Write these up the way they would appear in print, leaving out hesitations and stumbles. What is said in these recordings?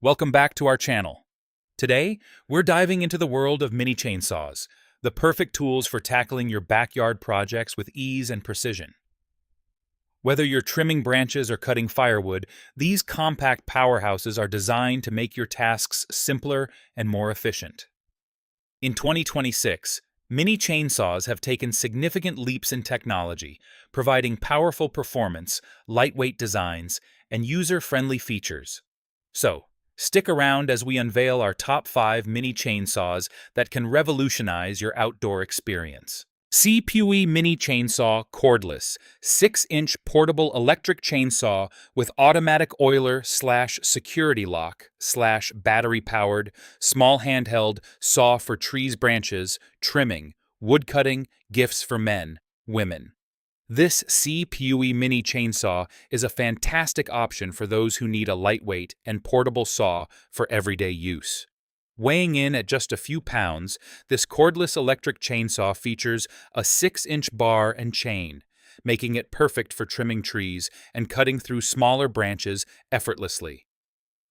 Welcome back to our channel. Today, we're diving into the world of mini chainsaws, the perfect tools for tackling your backyard projects with ease and precision. Whether you're trimming branches or cutting firewood, these compact powerhouses are designed to make your tasks simpler and more efficient. In 2026, mini chainsaws have taken significant leaps in technology, providing powerful performance, lightweight designs, and user-friendly features. So, stick around as we unveil our top 5 mini chainsaws that can revolutionize your outdoor experience. CEEPUY Mini Chainsaw Cordless 6-inch portable electric chainsaw with automatic oiler/security lock/battery-powered small handheld saw for trees, branches, trimming, wood cutting, gifts for men, women. This CEEPUY mini chainsaw is a fantastic option for those who need a lightweight and portable saw for everyday use. Weighing in at just a few pounds, this cordless electric chainsaw features a 6-inch bar and chain, making it perfect for trimming trees and cutting through smaller branches effortlessly.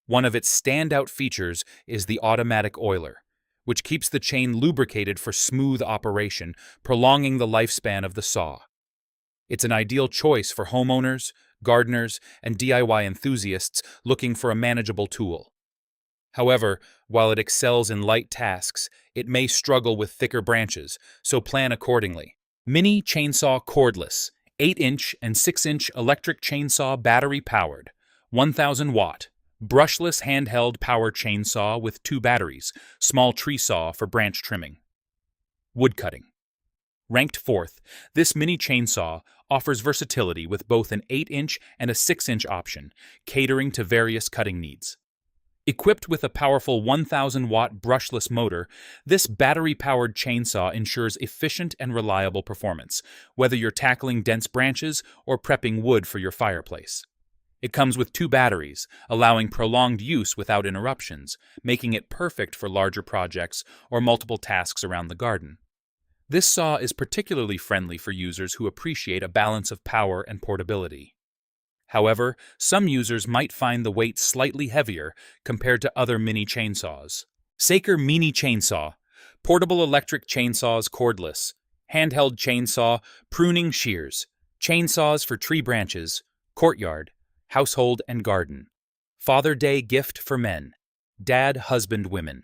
One of its standout features is the automatic oiler, which keeps the chain lubricated for smooth operation, prolonging the lifespan of the saw. It's an ideal choice for homeowners, gardeners, and DIY enthusiasts looking for a manageable tool. However, while it excels in light tasks, it may struggle with thicker branches, so plan accordingly. Mini Chainsaw Cordless 8-inch and 6-inch electric chainsaw battery-powered, 1,000 watt, brushless handheld power chainsaw with 2 batteries, small tree saw for branch trimming. Wood cutting. Ranked 4th, this mini chainsaw offers versatility with both an 8-inch and a 6-inch option, catering to various cutting needs. Equipped with a powerful 1,000-watt brushless motor, this battery-powered chainsaw ensures efficient and reliable performance, whether you're tackling dense branches or prepping wood for your fireplace. It comes with 2 batteries, allowing prolonged use without interruptions, making it perfect for larger projects or multiple tasks around the garden. This saw is particularly friendly for users who appreciate a balance of power and portability. However, some users might find the weight slightly heavier compared to other mini chainsaws. Seesii Mini Chainsaw, portable electric chainsaws cordless, handheld chainsaw, pruning shears, chainsaws for tree branches, courtyard, household and garden. Father Day gift for men, dad, husband, women.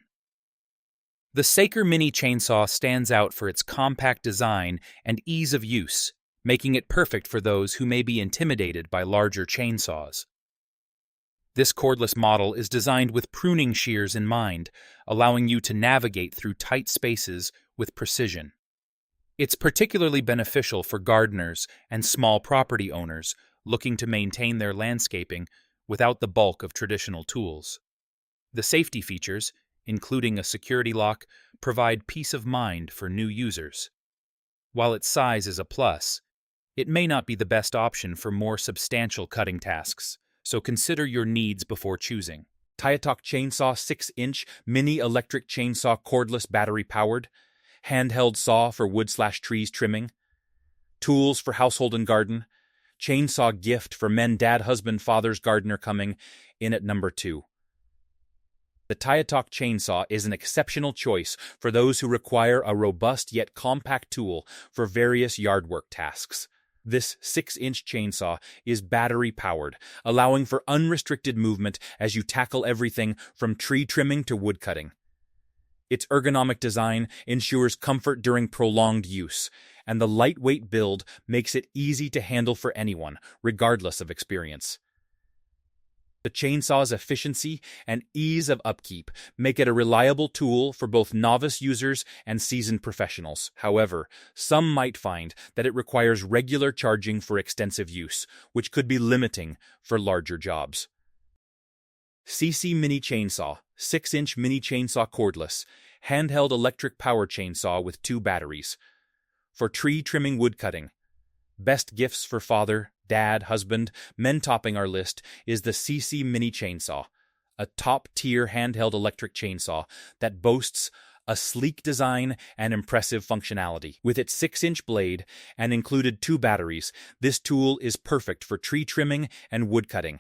The Seesii Mini Chainsaw stands out for its compact design and ease of use, making it perfect for those who may be intimidated by larger chainsaws. This cordless model is designed with pruning shears in mind, allowing you to navigate through tight spaces with precision. It's particularly beneficial for gardeners and small property owners looking to maintain their landscaping without the bulk of traditional tools. The safety features, including a security lock, provide peace of mind for new users. While its size is a plus, it may not be the best option for more substantial cutting tasks, so consider your needs before choosing. Tietoc Chainsaw 6-inch Mini Electric Chainsaw Cordless Battery-Powered, handheld saw for wood/trees trimming, tools for household and garden, chainsaw gift for men, dad, husband, father's gardener coming in at number 2. The Tietoc chainsaw is an exceptional choice for those who require a robust yet compact tool for various yard work tasks. This 6-inch chainsaw is battery-powered, allowing for unrestricted movement as you tackle everything from tree trimming to wood cutting. Its ergonomic design ensures comfort during prolonged use, and the lightweight build makes it easy to handle for anyone, regardless of experience. The chainsaw's efficiency and ease of upkeep make it a reliable tool for both novice users and seasoned professionals. However, some might find that it requires regular charging for extensive use, which could be limiting for larger jobs. Seesii Mini Chainsaw, 6-inch mini chainsaw cordless, handheld electric power chainsaw with 2 batteries. For tree trimming, wood cutting. Best gifts for father, dad, husband, men. Topping our list is the Seesii Mini Chainsaw, a top-tier handheld electric chainsaw that boasts a sleek design and impressive functionality. With its 6-inch blade and included 2 batteries, this tool is perfect for tree trimming and wood cutting,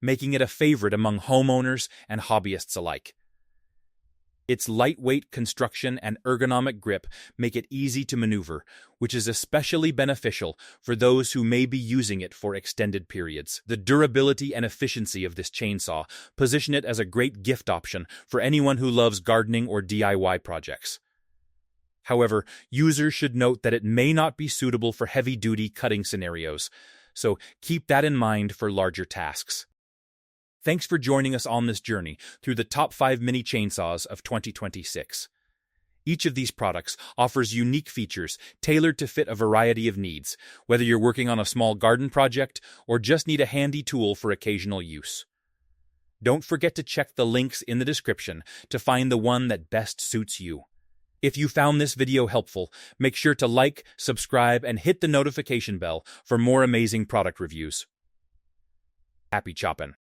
making it a favorite among homeowners and hobbyists alike. Its lightweight construction and ergonomic grip make it easy to maneuver, which is especially beneficial for those who may be using it for extended periods. The durability and efficiency of this chainsaw position it as a great gift option for anyone who loves gardening or DIY projects. However, users should note that it may not be suitable for heavy-duty cutting scenarios, so keep that in mind for larger tasks. Thanks for joining us on this journey through the top 5 mini chainsaws of 2026. Each of these products offers unique features tailored to fit a variety of needs, whether you're working on a small garden project or just need a handy tool for occasional use. Don't forget to check the links in the description to find the one that best suits you. If you found this video helpful, make sure to like, subscribe, and hit the notification bell for more amazing product reviews. Happy chopping!